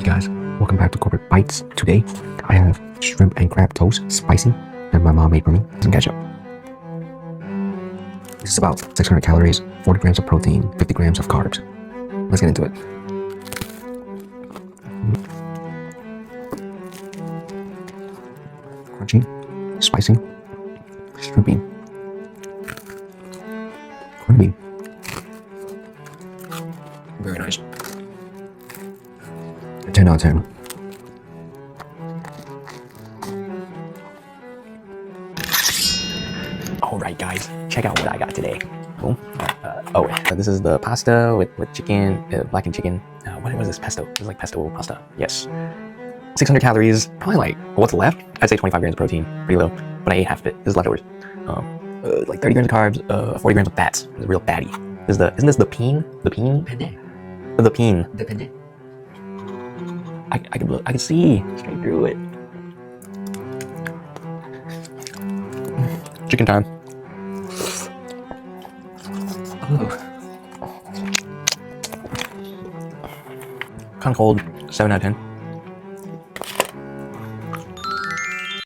Hey guys, welcome back to Corporate Bites. Today, I have shrimp and crab toast, spicy, that my mom made for me. Some ketchup. This is about 600 calories, 40 grams of protein, 50 grams of carbs. Let's get into it. Crunchy, spicy, shrimpy, creamy. Very nice. 10 out of 10. Alright guys, check out what I got today. Cool. This is the pasta with chicken, blackened chicken. What was this pesto? It was like pesto pasta. Yes. 600 calories, probably like, what's left? I'd say 25 grams of protein, pretty low, but I ate half of it. This is leftovers. Like 30 grams of carbs, 40 grams of fats. It's a real fatty. Isn't this the peen? The peen? The peen. The penne. I can see straight through it. Chicken time. Oh. Kind of cold. 7 out of 10.